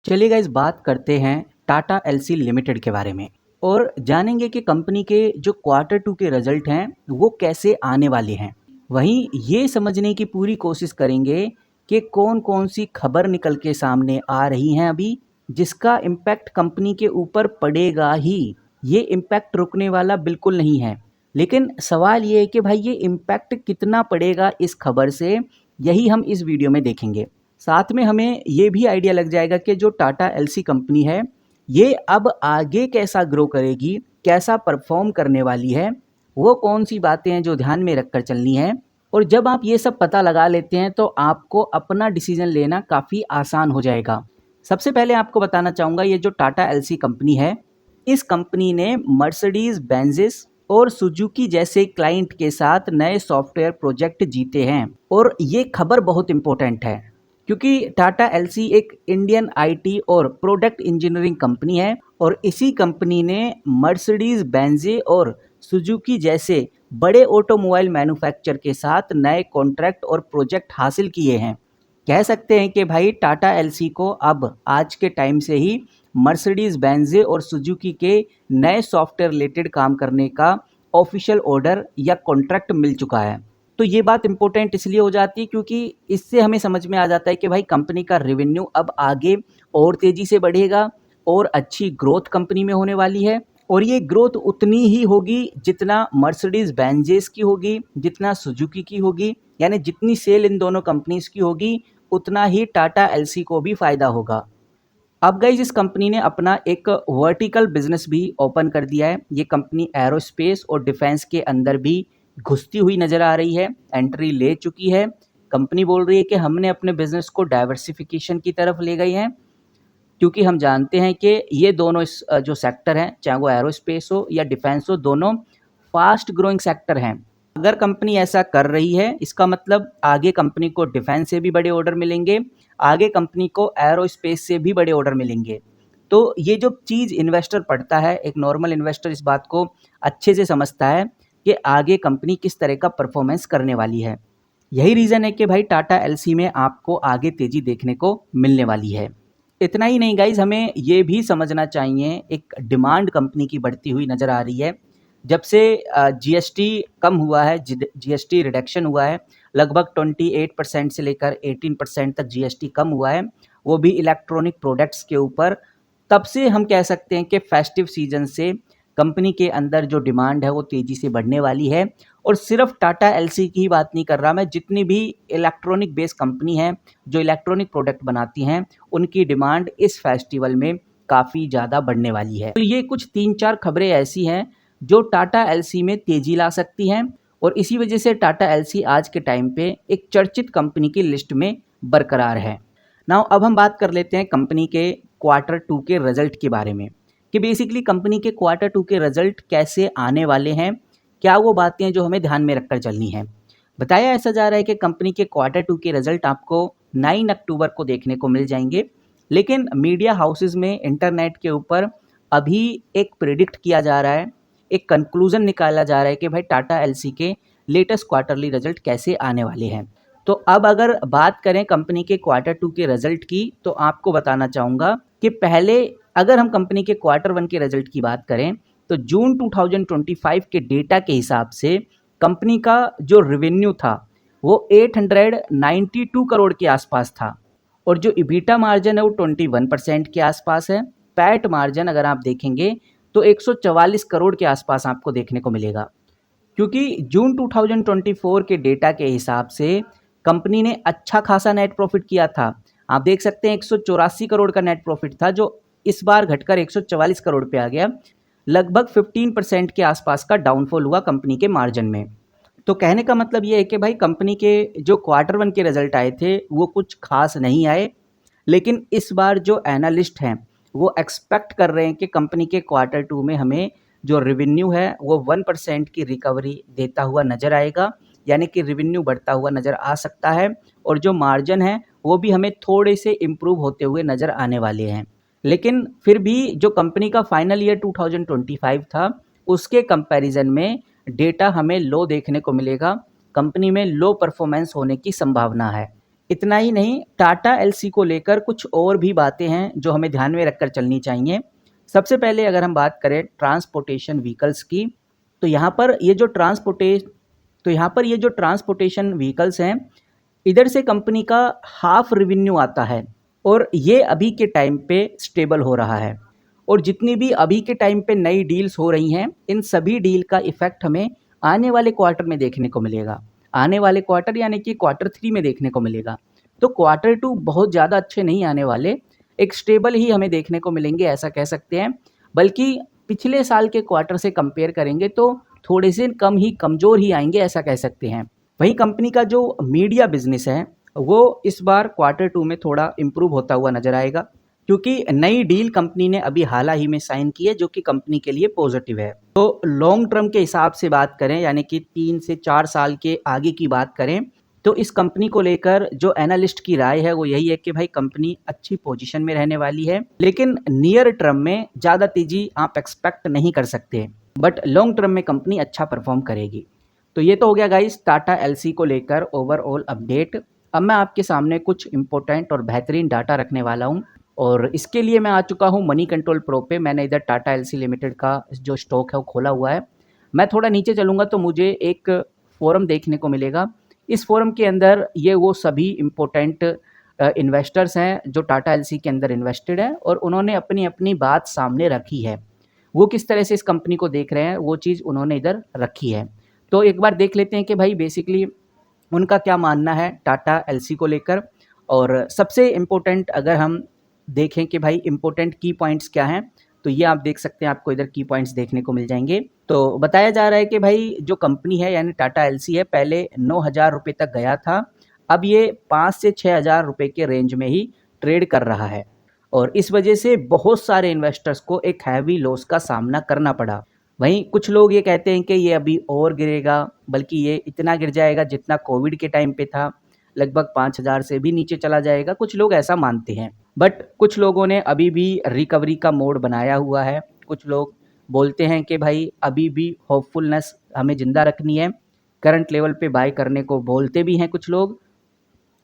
चलिए गाइस बात करते हैं टाटा एलसी लिमिटेड के बारे में और जानेंगे कि कंपनी के जो क्वार्टर टू के रिजल्ट हैं वो कैसे आने वाले हैं। वहीं ये समझने की पूरी कोशिश करेंगे कि कौन कौन सी खबर निकल के सामने आ रही हैं अभी, जिसका इम्पैक्ट कंपनी के ऊपर पड़ेगा ही। ये इम्पैक्ट रुकने वाला बिल्कुल नहीं है। लेकिन सवाल ये है कि भाई ये इम्पैक्ट कितना पड़ेगा इस खबर से, यही हम इस वीडियो में देखेंगे। साथ में हमें ये भी आइडिया लग जाएगा कि जो टाटा एलसी कंपनी है ये अब आगे कैसा ग्रो करेगी, कैसा परफॉर्म करने वाली है, वो कौन सी बातें हैं जो ध्यान में रखकर चलनी है। और जब आप ये सब पता लगा लेते हैं तो आपको अपना डिसीजन लेना काफ़ी आसान हो जाएगा। सबसे पहले आपको बताना चाहूँगा ये जो टाटा एलसी कंपनी है, इस कंपनी ने मर्सिडीज बेंजिस और सुजुकी जैसे क्लाइंट के साथ नए सॉफ्टवेयर प्रोजेक्ट जीते हैं। और ये खबर बहुत इंपॉर्टेंट है क्योंकि टाटा एलसी एक इंडियन आईटी और प्रोडक्ट इंजीनियरिंग कंपनी है और इसी कंपनी ने मर्सिडीज बेंजे और सुजुकी जैसे बड़े ऑटोमोबाइल मैन्युफैक्चर के साथ नए कॉन्ट्रैक्ट और प्रोजेक्ट हासिल किए हैं। कह सकते हैं कि भाई टाटा एलसी को अब आज के टाइम से ही मर्सिडीज बेंजे और सुजुकी के नए सॉफ्टवेयर रिलेटेड काम करने का ऑफिशियल ऑर्डर या कॉन्ट्रैक्ट मिल चुका है। तो ये बात इंपॉर्टेंट इसलिए हो जाती है क्योंकि इससे हमें समझ में आ जाता है कि भाई कंपनी का रेवेन्यू अब आगे और तेज़ी से बढ़ेगा और अच्छी ग्रोथ कंपनी में होने वाली है। और ये ग्रोथ उतनी ही होगी जितना मर्सिडीज बेंजेस की होगी, जितना सुजुकी की होगी, यानी जितनी सेल इन दोनों कंपनीज की होगी उतना ही टाटा एलसी को भी फ़ायदा होगा। अब गाइज इस कंपनी ने अपना एक वर्टिकल बिजनेस भी ओपन कर दिया है। ये कंपनी एरोस्पेस और डिफेंस के अंदर भी घुसती हुई नज़र आ रही है, एंट्री ले चुकी है। कंपनी बोल रही है कि हमने अपने बिजनेस को डाइवर्सिफिकेशन की तरफ ले गई हैं क्योंकि हम जानते हैं कि ये दोनों जो सेक्टर हैं, चाहे वो एरोस्पेस हो या डिफेंस हो, दोनों फास्ट ग्रोइंग सेक्टर हैं। अगर कंपनी ऐसा कर रही है इसका मतलब आगे कंपनी को डिफेंस से भी बड़े ऑर्डर मिलेंगे, आगे कंपनी को एरोस्पेस से भी बड़े ऑर्डर मिलेंगे। तो ये जो चीज़ इन्वेस्टर पढ़ता है, एक नॉर्मल इन्वेस्टर इस बात को अच्छे से समझता है कि आगे कंपनी किस तरह का परफॉर्मेंस करने वाली है। यही रीज़न है कि भाई टाटा एलसी में आपको आगे तेज़ी देखने को मिलने वाली है। इतना ही नहीं गाइज, हमें ये भी समझना चाहिए एक डिमांड कंपनी की बढ़ती हुई नज़र आ रही है। जब से जीएसटी कम हुआ है, जीएसटी रिडक्शन हुआ है, लगभग 28% से लेकर 18% तक जीएसटी कम हुआ है, वो भी इलेक्ट्रॉनिक प्रोडक्ट्स के ऊपर। तब से हम कह सकते हैं कि फेस्टिव सीजन से कंपनी के अंदर जो डिमांड है वो तेज़ी से बढ़ने वाली है। और सिर्फ टाटा एलसी की ही बात नहीं कर रहा मैं, जितनी भी इलेक्ट्रॉनिक बेस्ड कंपनी हैं जो इलेक्ट्रॉनिक प्रोडक्ट बनाती हैं उनकी डिमांड इस फेस्टिवल में काफ़ी ज़्यादा बढ़ने वाली है। तो ये कुछ 3-4 खबरें ऐसी हैं जो टाटा एलसी में तेज़ी ला सकती हैं और इसी वजह से टाटा एलसी आज के टाइम पे एक चर्चित कंपनी की लिस्ट में बरकरार है। नाउ अब हम बात कर लेते हैं कंपनी के क्वार्टर टू के रिजल्ट के बारे में कि बेसिकली कंपनी के क्वार्टर टू के रिजल्ट कैसे आने वाले हैं, क्या वो बातें जो हमें ध्यान में रखकर चलनी है। बताया ऐसा जा रहा है कि कंपनी के क्वार्टर टू के रिजल्ट आपको 9 अक्टूबर को देखने को मिल जाएंगे, लेकिन मीडिया हाउसेस में इंटरनेट के ऊपर अभी एक प्रिडिक्ट किया जा रहा है, एक कंक्लूजन निकाला जा रहा है कि भाई टाटा एलसी के लेटेस्ट क्वार्टरली रिजल्ट कैसे आने वाले हैं। तो अब अगर बात करें कंपनी के क्वार्टर टू के रिजल्ट की तो आपको बताना चाहूँगा कि पहले अगर हम कंपनी के क्वार्टर वन के रिजल्ट की बात करें तो जून 2025 के डेटा के हिसाब से कंपनी का जो रेवेन्यू था वो 892 करोड़ के आसपास था और जो इबीटा मार्जिन है वो 21% के आसपास है। पैट मार्जिन अगर आप देखेंगे तो 144 करोड़ के आसपास आपको देखने को मिलेगा क्योंकि जून 2024 के डेटा के हिसाब से कंपनी ने अच्छा खासा नेट प्रॉफिट किया था। आप देख सकते हैं 184 करोड़ का नेट प्रॉफिट था जो इस बार घटकर 144 करोड़ पे आ गया। लगभग 15% के आसपास का डाउनफॉल हुआ कंपनी के मार्जिन में। तो कहने का मतलब ये है कि भाई कंपनी के जो क्वार्टर वन के रिजल्ट आए थे वो कुछ खास नहीं आए, लेकिन इस बार जो एनालिस्ट हैं वो एक्सपेक्ट कर रहे हैं कि कंपनी के क्वार्टर टू में हमें जो रेवेन्यू है वो 1% की रिकवरी देता हुआ नज़र आएगा, यानी कि रेवेन्यू बढ़ता हुआ नज़र आ सकता है और जो मार्जिन है वो भी हमें थोड़े से इम्प्रूव होते हुए नज़र आने वाले हैं। लेकिन फिर भी जो कंपनी का फाइनल ईयर 2025 था उसके कंपैरिजन में डेटा हमें लो देखने को मिलेगा, कंपनी में लो परफॉर्मेंस होने की संभावना है। इतना ही नहीं, टाटा एलसी को लेकर कुछ और भी बातें हैं जो हमें ध्यान में रखकर चलनी चाहिए। सबसे पहले अगर हम बात करें ट्रांसपोर्टेशन व्हीकल्स की, तो यहाँ पर ये जो ट्रांसपोर्टेशन व्हीकल्स हैं, इधर से कंपनी का हाफ रेवेन्यू आता है और ये अभी के टाइम पे स्टेबल हो रहा है। और जितनी भी अभी के टाइम पे नई डील्स हो रही हैं, इन सभी डील का इफेक्ट हमें आने वाले क्वार्टर में देखने को मिलेगा। आने वाले क्वार्टर यानी कि क्वार्टर 3 में देखने को मिलेगा। तो क्वार्टर 2 बहुत ज़्यादा अच्छे नहीं आने वाले, एक स्टेबल ही हमें देखने को मिलेंगे, ऐसा कह सकते हैं। बल्कि पिछले साल के क्वार्टर से कंपेयर करेंगे तो थोड़े से कमज़ोर ही आएंगे, ऐसा कह सकते हैं। वहीं कंपनी का जो मीडिया बिजनेस है वो इस बार क्वार्टर 2 में थोड़ा इम्प्रूव होता हुआ नजर आएगा, क्योंकि नई डील कंपनी ने अभी हाल ही में साइन की है जो कि कंपनी के लिए पॉजिटिव है। तो लॉन्ग टर्म के हिसाब से बात करें, यानी कि 3 से 4 साल के आगे की बात करें, तो इस कंपनी को लेकर जो एनालिस्ट की राय है वो यही है कि भाई कंपनी अच्छी पोजीशन में रहने वाली है, लेकिन नियर टर्म में ज़्यादा तेजी आप एक्सपेक्ट नहीं कर सकते, बट लॉन्ग टर्म में कंपनी अच्छा परफॉर्म करेगी। तो ये तो हो गया गाइस टाटा एलसी को लेकर ओवरऑल अपडेट। अब मैं आपके सामने कुछ इंपॉर्टेंट और बेहतरीन डाटा रखने वाला हूँ, और इसके लिए मैं आ चुका हूँ मनी कंट्रोल प्रो पे। मैंने इधर टाटा एलसी लिमिटेड का जो स्टॉक है वो खोला हुआ है। मैं थोड़ा नीचे चलूँगा तो मुझे एक फोरम देखने को मिलेगा। इस फोरम के अंदर ये वो सभी इम्पोर्टेंट इन्वेस्टर्स हैं जो टाटा एलसी के अंदर इन्वेस्टेड हैं, और उन्होंने अपनी अपनी बात सामने रखी है। वो किस तरह से इस कंपनी को देख रहे हैं वो चीज़ उन्होंने इधर रखी है। तो एक बार देख लेते हैं कि भाई बेसिकली उनका क्या मानना है टाटा एलसी को लेकर। और सबसे इम्पोर्टेंट अगर हम देखें कि भाई इम्पोर्टेंट की पॉइंट्स क्या हैं, तो ये आप देख सकते हैं, आपको इधर की पॉइंट्स देखने को मिल जाएंगे। तो बताया जा रहा है कि भाई जो कंपनी है यानी टाटा एलसी है, पहले 9,000 रुपये तक गया था, अब ये 5 से 6,000 रुपये के रेंज में ही ट्रेड कर रहा है, और इस वजह से बहुत सारे इन्वेस्टर्स को एक हैवी लॉस का सामना करना पड़ा। वहीं कुछ लोग ये कहते हैं कि ये अभी और गिरेगा, बल्कि ये इतना गिर जाएगा जितना कोविड के टाइम पे था, लगभग 5,000 से भी नीचे चला जाएगा, कुछ लोग ऐसा मानते हैं। बट कुछ लोगों ने अभी भी रिकवरी का मोड बनाया हुआ है। कुछ लोग बोलते हैं कि भाई अभी भी होपफुलनेस हमें ज़िंदा रखनी है, करंट लेवल पे बाय करने को बोलते भी हैं कुछ लोग।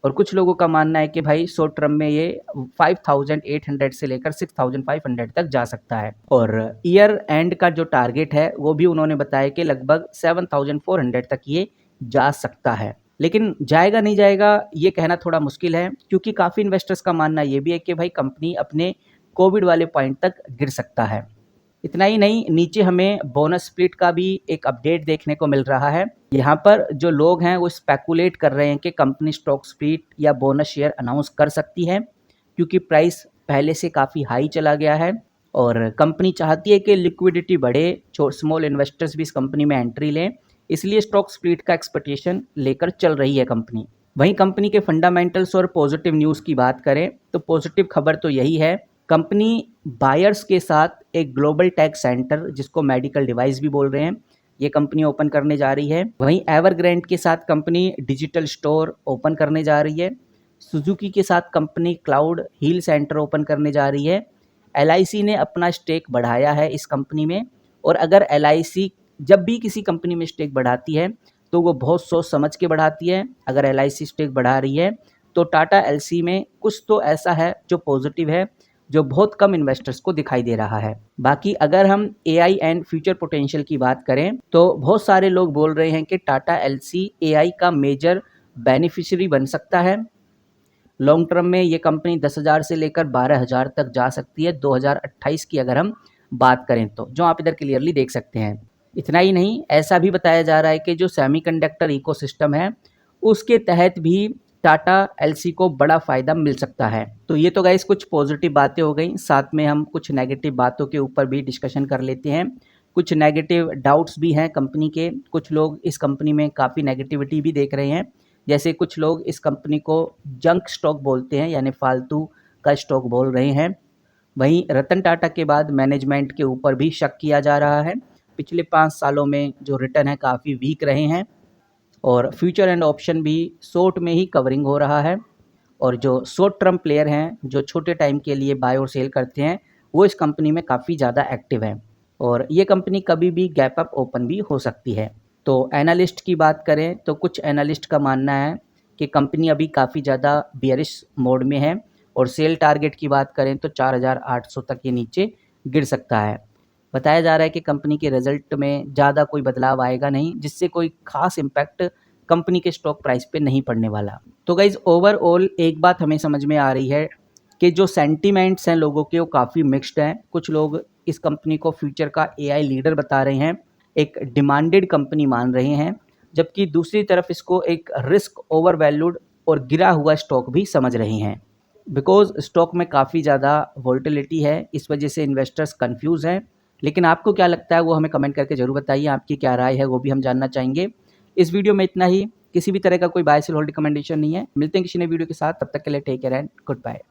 और कुछ लोगों का मानना है कि भाई शॉर्ट टर्म में ये 5,800 से लेकर 6,500 तक जा सकता है, और ईयर एंड का जो टारगेट है वो भी उन्होंने बताया कि लगभग 7,400 तक ये जा सकता है। लेकिन जाएगा नहीं जाएगा ये कहना थोड़ा मुश्किल है, क्योंकि काफ़ी इन्वेस्टर्स का मानना ये भी है कि भाई कंपनी अपने कोविड वाले पॉइंट तक गिर सकता है। इतना ही नहीं, नीचे हमें बोनस स्प्लिट का भी एक अपडेट देखने को मिल रहा है। यहाँ पर जो लोग हैं वो स्पेकुलेट कर रहे हैं कि कंपनी स्टॉक स्प्लिट या बोनस शेयर अनाउंस कर सकती है, क्योंकि प्राइस पहले से काफ़ी हाई चला गया है, और कंपनी चाहती है कि लिक्विडिटी बढ़े, स्मॉल इन्वेस्टर्स भी इस कंपनी में एंट्री लें, इसलिए स्टॉक स्प्लिट का एक्सपेक्टेशन लेकर चल रही है कंपनी। वहीं कंपनी के फंडामेंटल्स और पॉजिटिव न्यूज़ की बात करें तो पॉजिटिव खबर तो यही है, कंपनी बायर्स के साथ एक ग्लोबल टेक सेंटर, जिसको मेडिकल डिवाइस भी बोल रहे हैं, ये कंपनी ओपन करने जा रही है। वहीं एवरग्रैंड के साथ कंपनी डिजिटल स्टोर ओपन करने जा रही है। सुजुकी के साथ company cloud heal centre open करने जा रही है। एलआईसी ने अपना स्टेक बढ़ाया है इस कंपनी में, और अगर एलआईसी जब भी किसी कंपनी में स्टेक बढ़ाती है तो वो बहुत सोच समझ के बढ़ाती है। अगर एलआईसी स्टेक बढ़ा रही है तो टाटा एलसी में कुछ तो ऐसा है जो पॉजिटिव है, जो बहुत कम इन्वेस्टर्स को दिखाई दे रहा है। बाकी अगर हम एआई एंड फ्यूचर पोटेंशियल की बात करें तो बहुत सारे लोग बोल रहे हैं कि टाटा एलसी एआई का मेजर बेनिफिशियरी बन सकता है। लॉन्ग टर्म में ये कंपनी 10,000 से लेकर 12,000 तक जा सकती है 2028 की अगर हम बात करें तो, जो आप इधर क्लियरली देख सकते हैं। इतना ही नहीं, ऐसा भी बताया जा रहा है कि जो सेमीकंडक्टर इकोसिस्टम है उसके तहत भी टाटा एलसी को बड़ा फ़ायदा मिल सकता है। तो ये तो गाइस कुछ पॉजिटिव बातें हो गई, साथ में हम कुछ नेगेटिव बातों के ऊपर भी डिस्कशन कर लेते हैं। कुछ नेगेटिव डाउट्स भी हैं कंपनी के, कुछ लोग इस कंपनी में काफ़ी नेगेटिविटी भी देख रहे हैं। जैसे कुछ लोग इस कंपनी को जंक स्टॉक बोलते हैं, यानी फालतू का स्टॉक बोल रहे हैं। वहीं रतन टाटा के बाद मैनेजमेंट के ऊपर भी शक किया जा रहा है। पिछले 5 सालों में जो रिटर्न है काफ़ी वीक रहे हैं, और फ्यूचर एंड ऑप्शन भी शॉर्ट में ही कवरिंग हो रहा है, और जो शॉर्ट टर्म प्लेयर हैं जो छोटे टाइम के लिए बाय और सेल करते हैं वो इस कंपनी में काफ़ी ज़्यादा एक्टिव है, और ये कंपनी कभी भी गैप अप ओपन भी हो सकती है। तो एनालिस्ट की बात करें तो कुछ एनालिस्ट का मानना है कि कंपनी अभी काफ़ी ज़्यादा बियरिश मोड में है और सेल टारगेट की बात करें तो 4,800 तक ये नीचे गिर सकता है। बताया जा रहा है कि कंपनी के रिजल्ट में ज़्यादा कोई बदलाव आएगा नहीं, जिससे कोई खास इम्पैक्ट कंपनी के स्टॉक प्राइस पे नहीं पड़ने वाला। तो गाइज ओवरऑल एक बात हमें समझ में आ रही है कि जो सेंटीमेंट्स हैं लोगों के वो काफ़ी मिक्स्ड हैं। कुछ लोग इस कंपनी को फ्यूचर का एआई लीडर बता रहे हैं, एक डिमांडेड कंपनी मान रहे हैं, जबकि दूसरी तरफ इसको एक रिस्क ओवर वैल्यूड और गिरा हुआ स्टॉक भी समझ रहे हैं। बिकॉज स्टॉक में काफ़ी ज़्यादा वोलेटिलिटी है, इस वजह से इन्वेस्टर्स कंफ्यूज हैं। लेकिन आपको क्या लगता है वो हमें कमेंट करके ज़रूर बताइए, आपकी क्या राय है वो भी हम जानना चाहेंगे। इस वीडियो में इतना ही, किसी भी तरह का कोई बाय सेल होल्ड रिकमेंडेशन नहीं है। मिलते हैं किसी नए वीडियो के साथ, तब तक के लिए take care and good bye.